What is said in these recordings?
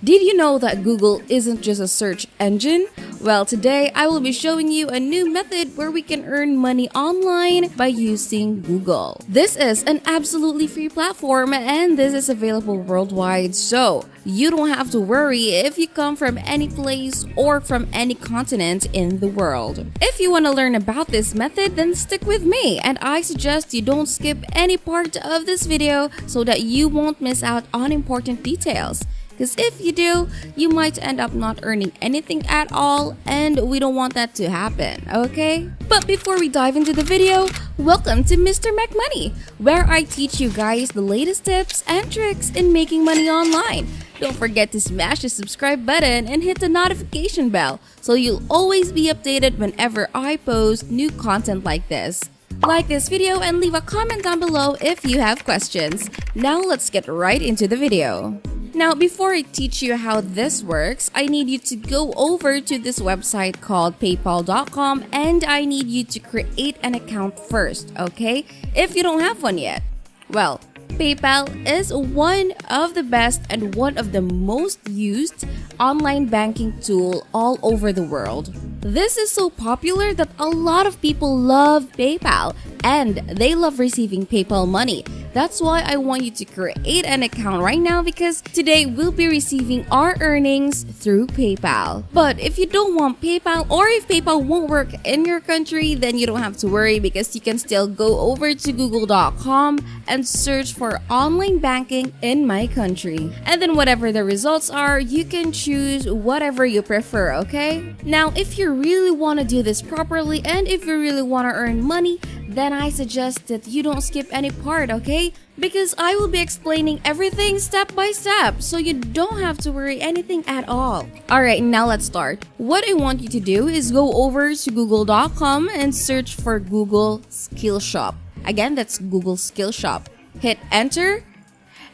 Did you know that Google isn't just a search engine? Well, today I will be showing you a new method where we can earn money online by using Google. This is an absolutely free platform and this is available worldwide, so you don't have to worry if you come from any place or from any continent in the world. If you want to learn about this method, then stick with me, and I suggest you don't skip any part of this video so that you won't miss out on important details. Because if you do, you might end up not earning anything at all, and we don't want that to happen, okay? But before we dive into the video, welcome to Mr. Mac Money, where I teach you guys the latest tips and tricks in making money online. Don't forget to smash the subscribe button and hit the notification bell so you'll always be updated whenever I post new content like this. Like this video and leave a comment down below if you have questions. Now let's get right into the video. Now, before I teach you how this works, I need you to go over to this website called paypal.com and I need you to create an account first, okay? If you don't have one yet. Well, PayPal is one of the best and one of the most used online banking tool all over the world. This is so popular that a lot of people love PayPal and they love receiving PayPal money. That's why I want you to create an account right now, because today we'll be receiving our earnings through PayPal. But if you don't want PayPal, or if PayPal won't work in your country, then you don't have to worry, because you can still go over to google.com and search for online banking in my country. And then whatever the results are, you can choose whatever you prefer, okay? Now, if you really want to do this properly and if you really want to earn money, then I suggest that you don't skip any part, okay? Because I will be explaining everything step by step, so you don't have to worry anything at all. Alright, now let's start. What I want you to do is go over to google.com and search for Google Skill Shop. Again, that's Google Skill Shop. Hit enter,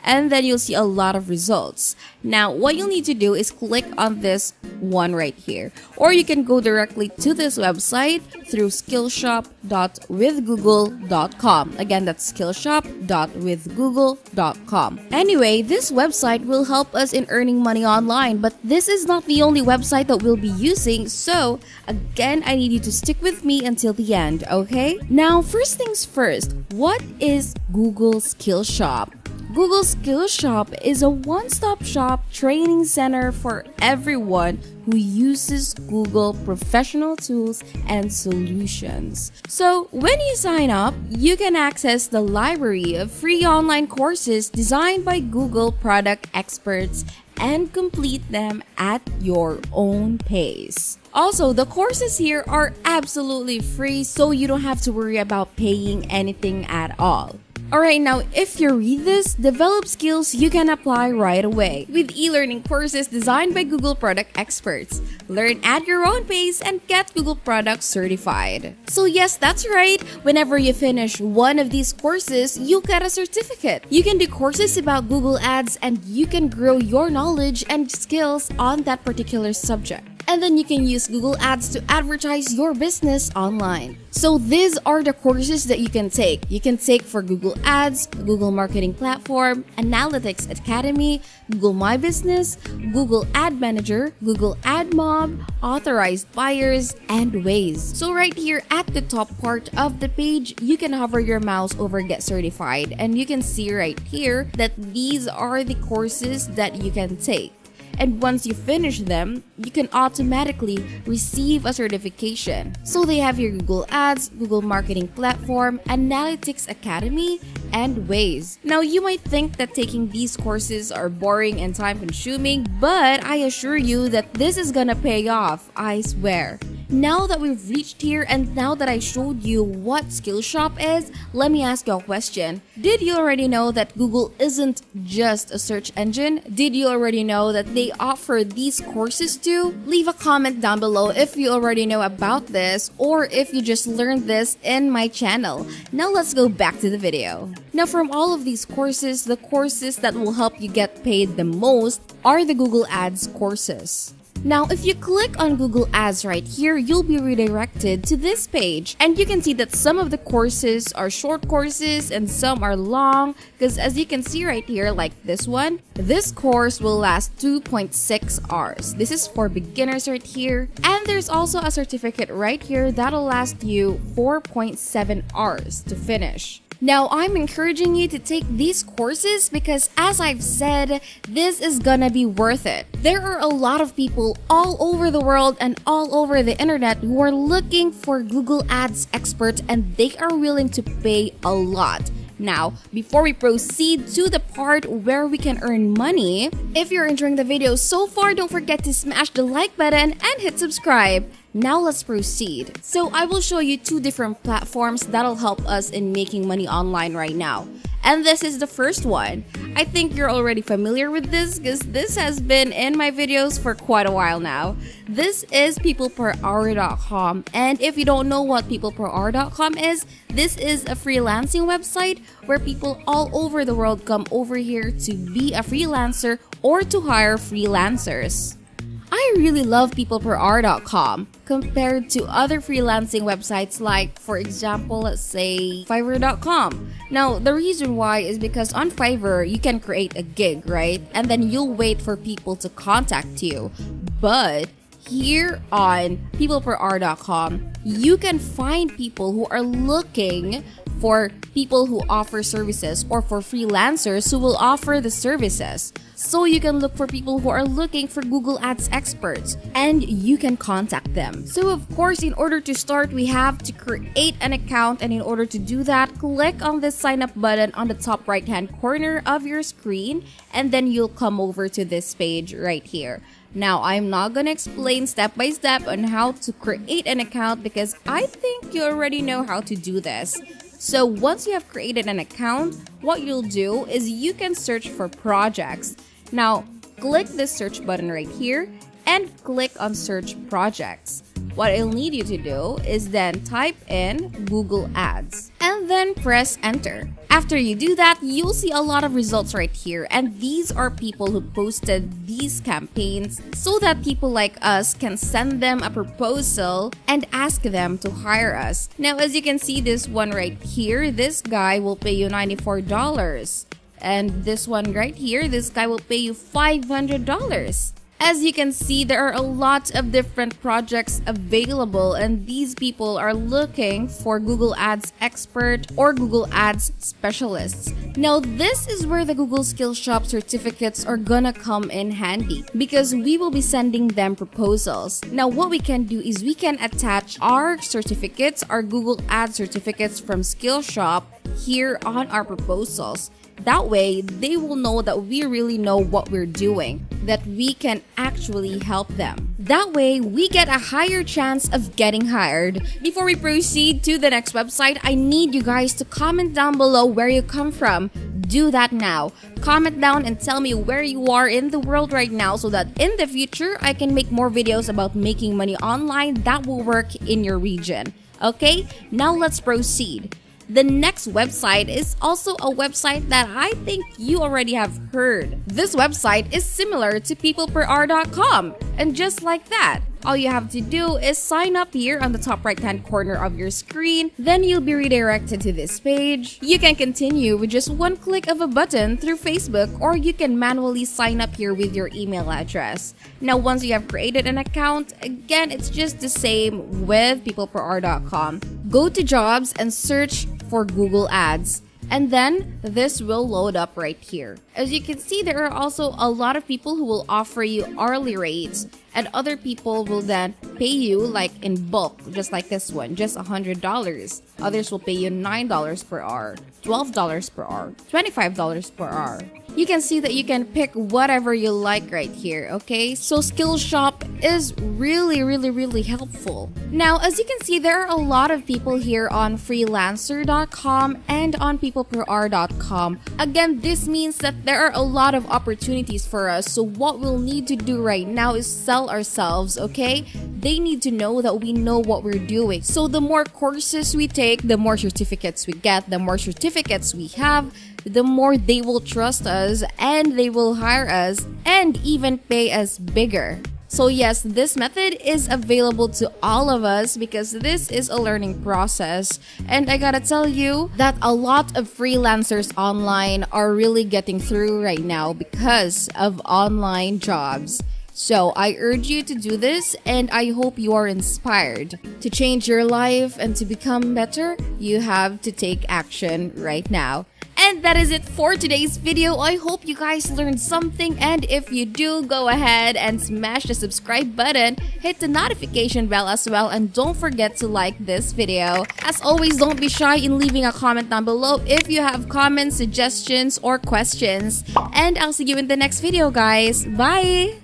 and then you'll see a lot of results. Now, what you'll need to do is click on this one right here, or you can go directly to this website through skillshop.withgoogle.com. Again, that's skillshop.withgoogle.com. Anyway, this website will help us in earning money online, but this is not the only website that we'll be using, so again, I need you to stick with me until the end, okay? Now, first things first, what is Google Skill Shop? Google Skill Shop is a one-stop shop training center for everyone who uses Google professional tools and solutions. So when you sign up, you can access the library of free online courses designed by Google product experts and complete them at your own pace. Also, the courses here are absolutely free, so you don't have to worry about paying anything at all. Alright, now if you read this, develop skills you can apply right away with e-learning courses designed by Google product experts. Learn at your own pace and get Google products certified. So yes, that's right. Whenever you finish one of these courses, you'll get a certificate. You can do courses about Google Ads and you can grow your knowledge and skills on that particular subject. And then you can use Google Ads to advertise your business online. So these are the courses that you can take. You can take for Google Ads, Google Marketing Platform, Analytics Academy, Google My Business, Google Ad Manager, Google Ad Mob, Authorized Buyers, and Waze. So right here at the top part of the page, you can hover your mouse over Get Certified, and you can see right here that these are the courses that you can take. And once you finish them, you can automatically receive a certification. So they have your Google Ads, Google Marketing Platform, Analytics Academy, and Waze. Now, you might think that taking these courses are boring and time-consuming, but I assure you that this is gonna pay off, I swear. Now that we've reached here and now that I showed you what Skillshop is, let me ask you a question. Did you already know that Google isn't just a search engine? Did you already know that they offer these courses too? Leave a comment down below if you already know about this or if you just learned this in my channel. Now let's go back to the video. Now from all of these courses, the courses that will help you get paid the most are the Google Ads courses. Now, if you click on Google Ads right here, you'll be redirected to this page. And you can see that some of the courses are short courses and some are long. Because as you can see right here, like this one, this course will last 2.6 hours. This is for beginners right here. And there's also a certificate right here that'll last you 4.7 hours to finish. Now, I'm encouraging you to take these courses because, as I've said, this is gonna be worth it. There are a lot of people all over the world and all over the internet who are looking for Google Ads experts, and they are willing to pay a lot. Now, before we proceed to the part where we can earn money, if you're enjoying the video so far, don't forget to smash the like button and hit subscribe. Now let's proceed. So I will show you two different platforms that'll help us in making money online right now. And this is the first one. I think you're already familiar with this because this has been in my videos for quite a while now. This is peopleperhour.com, and if you don't know what peopleperhour.com is, this is a freelancing website where people all over the world come over here to be a freelancer or to hire freelancers. I really love peopleperhour.com compared to other freelancing websites like, for example, let's say Fiverr.com. Now, the reason why is because on Fiverr, you can create a gig, right? And then you'll wait for people to contact you. But here on peopleperhour.com, you can find people who are looking for people who offer services or for freelancers who will offer the services. So you can look for people who are looking for Google Ads experts and you can contact them. So of course, in order to start, we have to create an account, and in order to do that, click on the sign up button on the top right hand corner of your screen, and then you'll come over to this page right here. Now, I'm not gonna explain step by step on how to create an account because I think you already know how to do this. So once you have created an account, what you'll do is you can search for projects. Now, click this search button right here and click on search projects. What I'll need you to do is then type in Google Ads and then press enter. After you do that, you'll see a lot of results right here, and these are people who posted these campaigns so that people like us can send them a proposal and ask them to hire us. Now, as you can see, this one right here, this guy will pay you $94. And this one right here, this guy will pay you $500. As you can see, there are a lot of different projects available, and these people are looking for Google Ads expert or Google Ads specialists. Now, this is where the Google Skills Shop certificates are gonna come in handy because we will be sending them proposals. Now, what we can do is we can attach our certificates, our Google Ads certificates from Skills Shop here on our proposals. That way, they will know that we really know what we're doing, that we can actually help them. That way, we get a higher chance of getting hired. Before we proceed to the next website, I need you guys to comment down below where you come from. Do that now. Comment down and tell me where you are in the world right now so that in the future, I can make more videos about making money online that will work in your region. Okay, now let's proceed. The next website is also a website that I think you already have heard. This website is similar to peopleperhour.com, and just like that, all you have to do is sign up here on the top right hand corner of your screen, then you'll be redirected to this page. You can continue with just one click of a button through Facebook, or you can manually sign up here with your email address. Now, once you have created an account, again, it's just the same with peopleperhour.com. Go to jobs and search for Google Ads, and then this will load up right here. As you can see, there are also a lot of people who will offer you hourly rates, and other people will then pay you like in bulk, just like this one, just $100. Others will pay you $9 per hour, $12 per hour, $25 per hour. You can see that you can pick whatever you like right here, okay? So Skills Shop is really helpful. Now, as you can see, there are a lot of people here on freelancer.com and on peopleperhour.com. Again, this means that there are a lot of opportunities for us. So what we'll need to do right now is sell ourselves, okay? They need to know that we know what we're doing. So the more courses we take, the more certificates we get, the more certificates we have, the more they will trust us and they will hire us and even pay us bigger. So yes, this method is available to all of us because this is a learning process. And I gotta tell you that a lot of freelancers online are really getting through right now because of online jobs. So I urge you to do this, and I hope you are inspired. To change your life and to become better, you have to take action right now. And that is it for today's video. I hope you guys learned something, and if you do, go ahead and smash the subscribe button, hit the notification bell as well, and don't forget to like this video. As always, don't be shy in leaving a comment down below if you have comments, suggestions, or questions. And I'll see you in the next video, guys. Bye!